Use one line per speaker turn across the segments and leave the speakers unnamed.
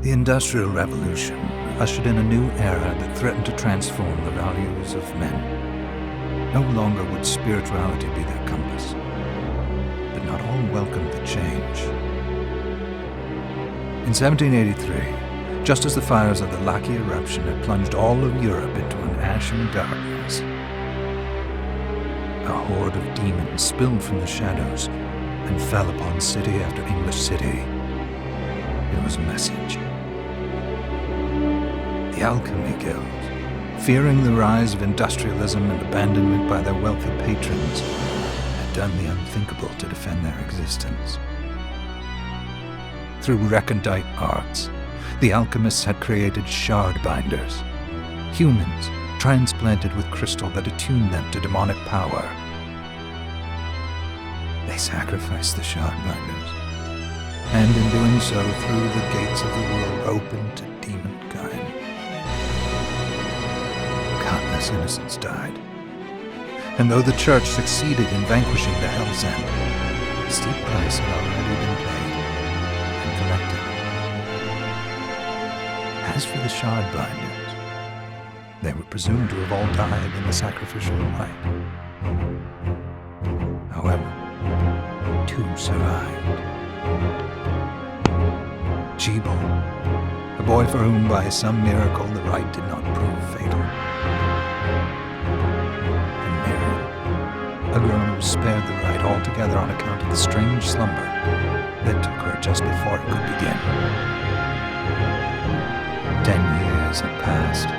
The Industrial Revolution ushered in a new era that threatened to transform the values of men. No longer would spirituality be their compass, but not all welcomed the change. In 1783, just as the fires of the Laki eruption had plunged all of Europe into an ashen darkness, a horde of demons spilled from the shadows and fell upon city after English city. It was a message. The Alchemy Guild, fearing the rise of industrialism and abandonment by their wealthy patrons, had done the unthinkable to defend their existence. Through recondite arts, the alchemists had created shard binders, humans transplanted with crystal that attuned them to demonic power. They sacrificed the shard binders, and in doing so threw the gates of the world open to demonkind. Countless innocents died, and though the Church succeeded in vanquishing the Hell's End, a steep price had already been paid and collected. As for the shard binders, they were presumed to have all died in the sacrificial rite. However, 2 survived. Jebel, a boy for whom by some miracle the rite did not prove fatal. And Miriam, a girl who was spared the rite altogether on account of the strange slumber that took her just before it could begin. 10 years had passed.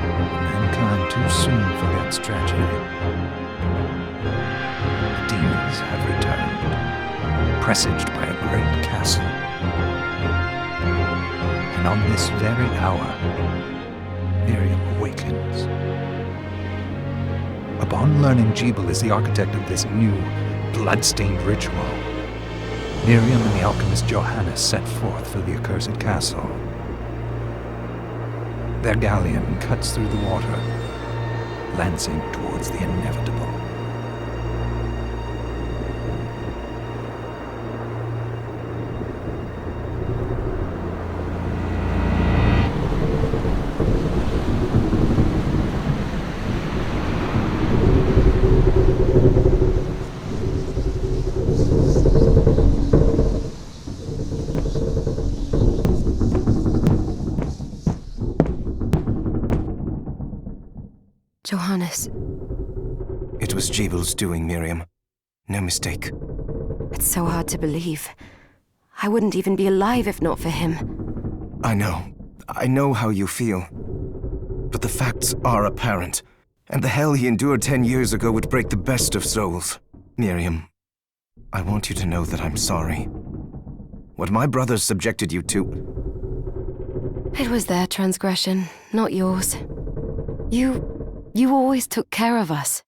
Mankind too soon forgets tragedy. The demons have returned, presaged by a great castle. And on this very hour, Miriam awakens. Upon learning Jebel is the architect of this new, bloodstained ritual, Miriam and the alchemist Johannes set forth for the accursed castle. Their galleon cuts through the water, lancing towards the inevitable.
Johannes.
It was Jebel's doing, Miriam. No mistake.
It's so hard to believe. I wouldn't even be alive if not for him.
I know how you feel. But the facts are apparent. And the hell he endured 10 years ago would break the best of souls. Miriam, I want you to know that I'm sorry. What my brothers subjected you to...
It was their transgression, not yours. You always took care of us.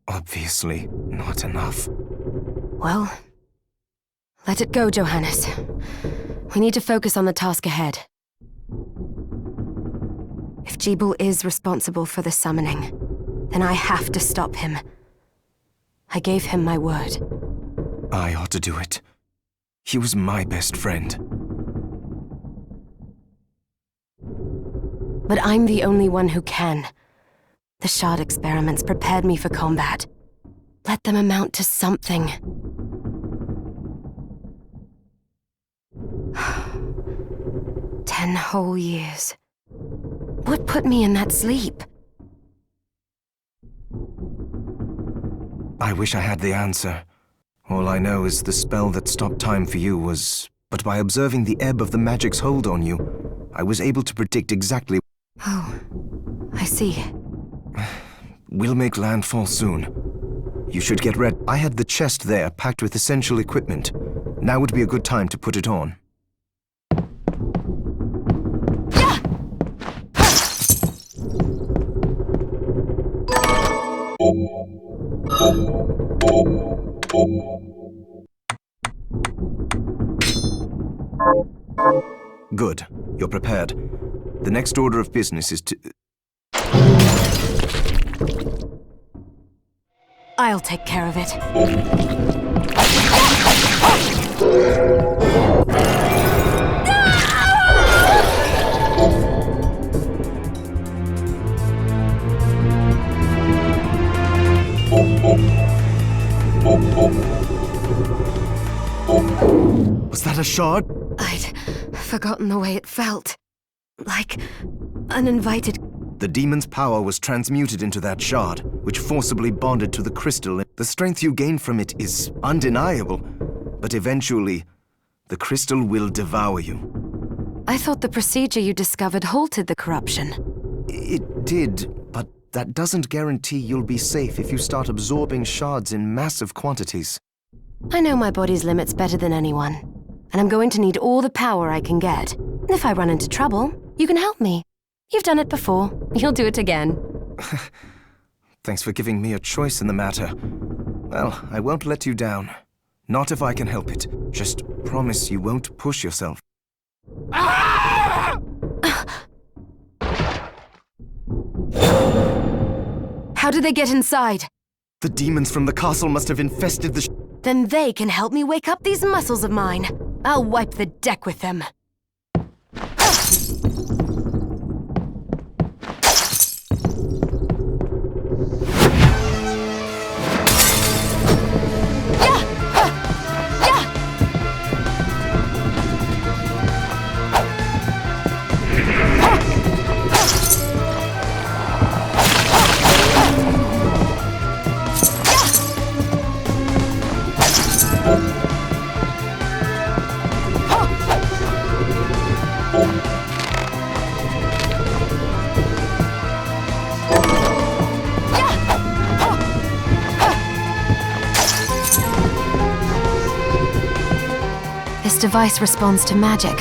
Obviously, not enough.
Well, let it go, Johannes. We need to focus on the task ahead. If Jebel is responsible for the summoning, then I have to stop him. I gave him my word.
I ought to do it. He was my best friend.
But I'm the only one who can. The shard experiments prepared me for combat. Let them amount to something. 10 whole years. What put me in that sleep?
I wish I had the answer. All I know is the spell that stopped time for you was... But by observing the ebb of the magic's hold on you, I was able to predict exactly...
Oh, I see.
We'll make landfall soon. You should get ready. I had the chest there packed with essential equipment. Now would be a good time to put it on. Good. You're prepared. The next order of business is to...
I'll take care of it.
Was that a shard?
I'd forgotten the way it felt. Like uninvited.
The demon's power was transmuted into that shard, which forcibly bonded to the crystal. The strength you gain from it is undeniable, but eventually, the crystal will devour you.
I thought the procedure you discovered halted the corruption.
It did, but that doesn't guarantee you'll be safe if you start absorbing shards in massive quantities.
I know my body's limits better than anyone, and I'm going to need all the power I can get. If I run into trouble, you can help me. You've done it before. You'll do it again.
Thanks for giving me a choice in the matter. Well, I won't let you down. Not if I can help it. Just promise you won't push yourself.
How did they get inside?
The demons from the castle must have infested the
Then they can help me wake up these muscles of mine. I'll wipe the deck with them. This device responds to magic.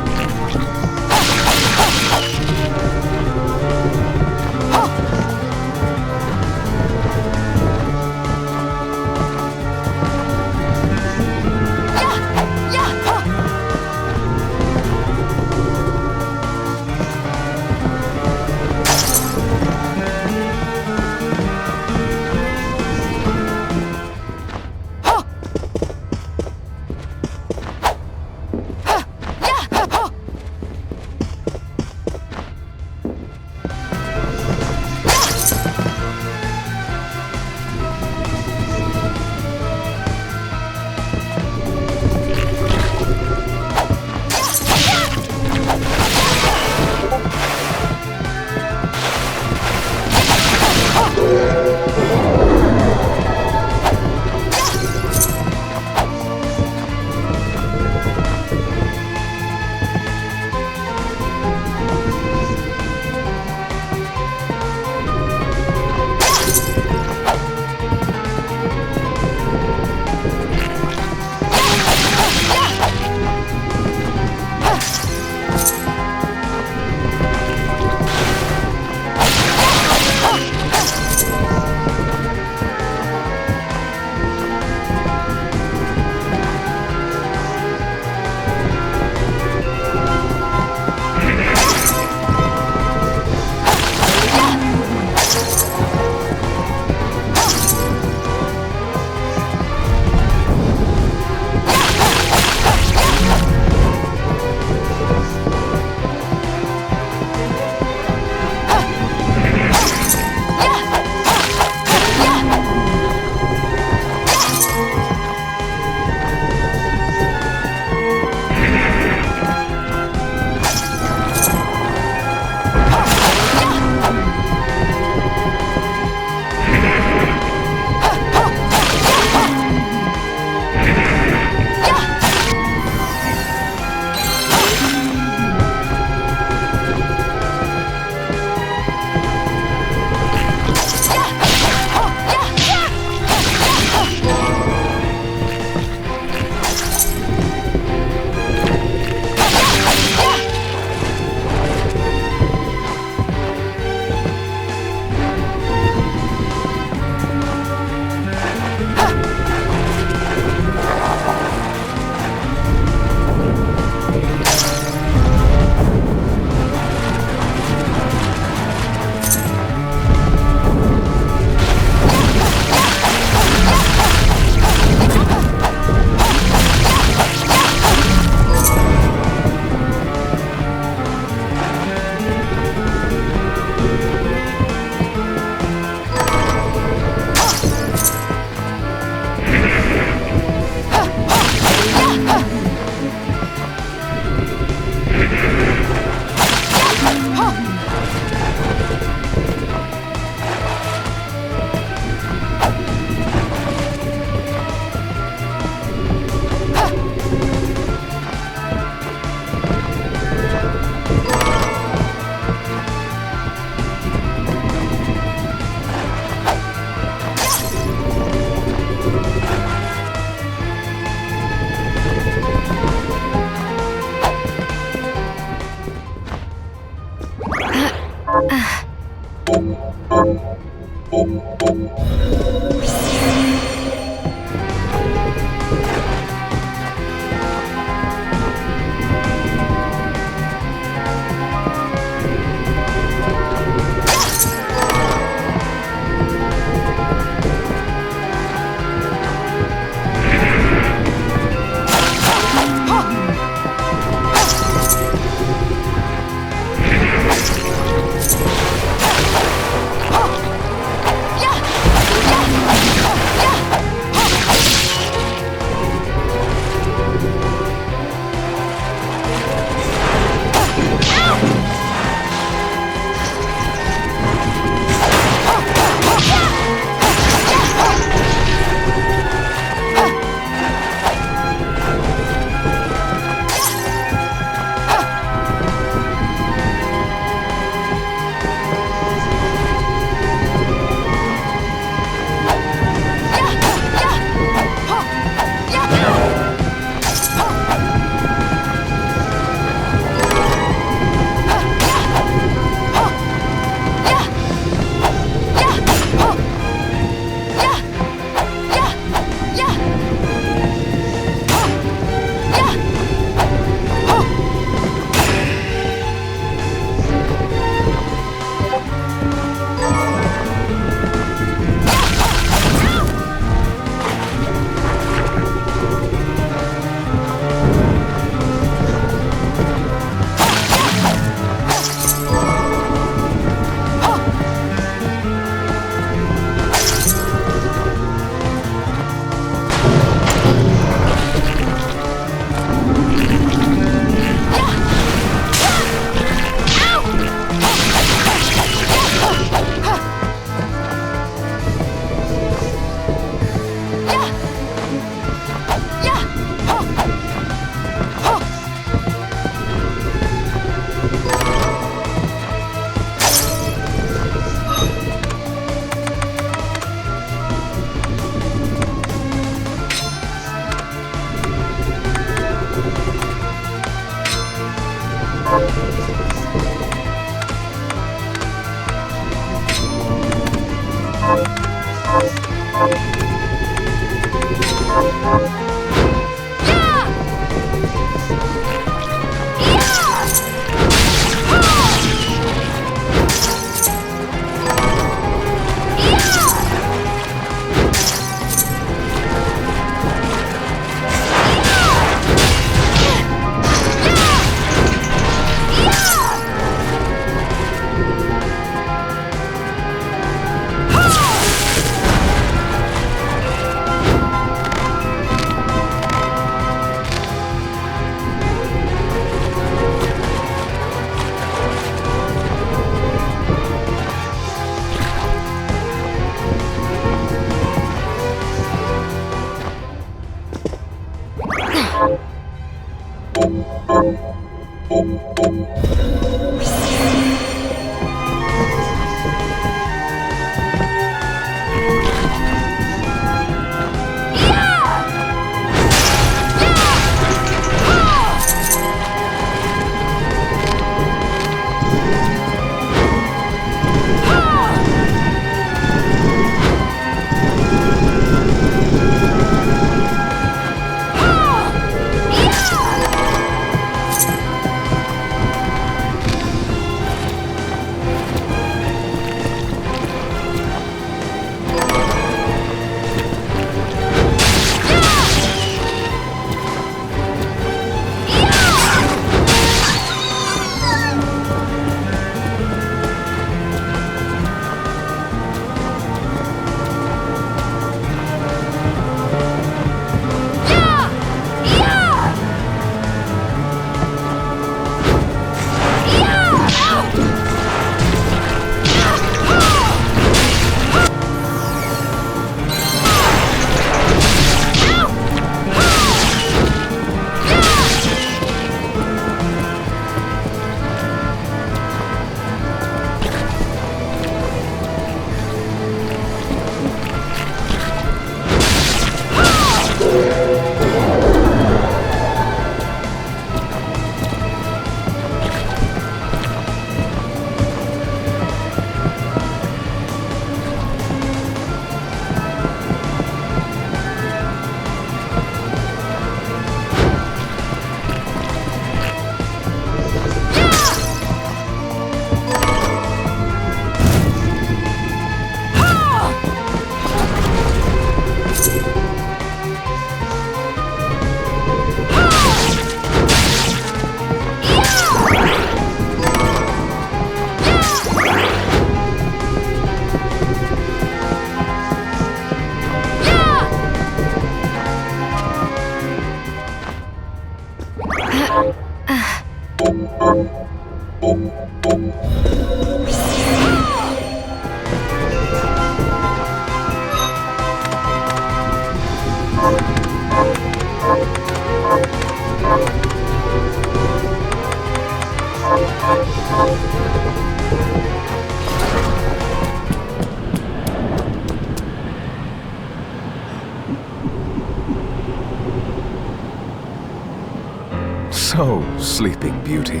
So, Sleeping Beauty,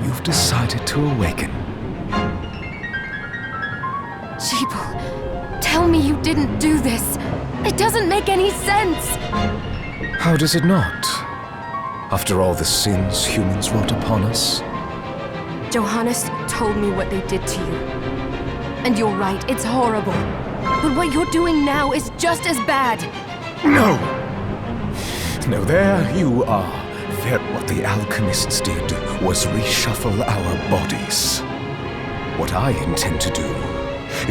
you've decided to awaken.
Jeeble, tell me you didn't do this. It doesn't make any sense.
How does it not? After all the sins humans wrought upon us?
Johannes told me what they did to you. And you're right, it's horrible. But what you're doing now is just as bad.
No! No, there you are. What the alchemists did was reshuffle our bodies. What I intend to do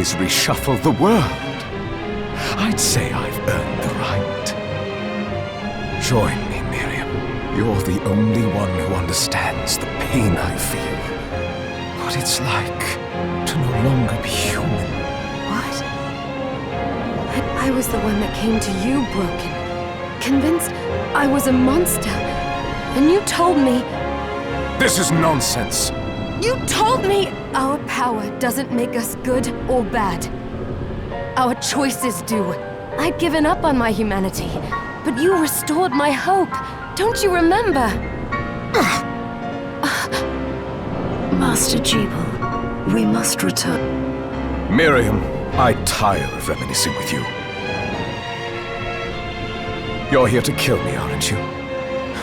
is reshuffle the world. I'd say I've earned the right. Join me, Miriam. You're the only one who understands the pain I feel. What it's like to no longer be human.
What? I was the one that came to you broken. Convinced I was a monster. And you told me...
This is nonsense!
You told me our power doesn't make us good or bad. Our choices do. I'd given up on my humanity, but you restored my hope. Don't you remember?
Master Jeeble, we must return.
Miriam, I tire of reminiscing with you. You're here to kill me, aren't you?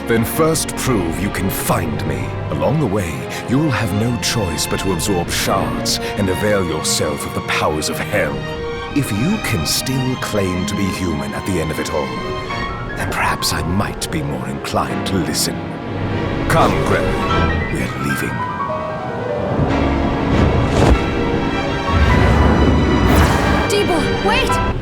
Then first prove you can find me. Along the way, you'll have no choice but to absorb shards and avail yourself of the powers of hell. If you can still claim to be human at the end of it all, then perhaps I might be more inclined to listen. Come, Gremlin. We're leaving.
Jeeble, wait!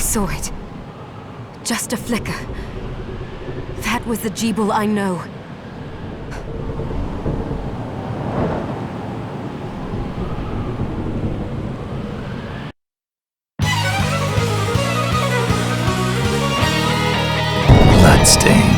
saw it. Just a flicker. That was the Jeeble I know.
Bloodstained.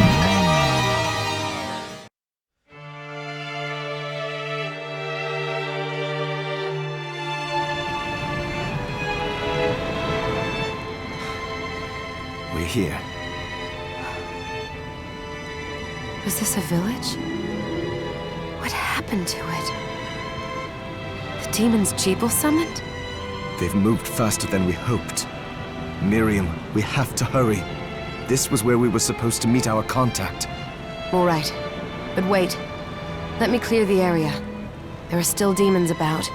We're here.
Was this a village? What happened to it? The demons Jeeble summoned?
They've moved faster than we hoped. Miriam, we have to hurry. This was where we were supposed to meet our contact.
All right. But wait. Let me clear the area. There are still demons about.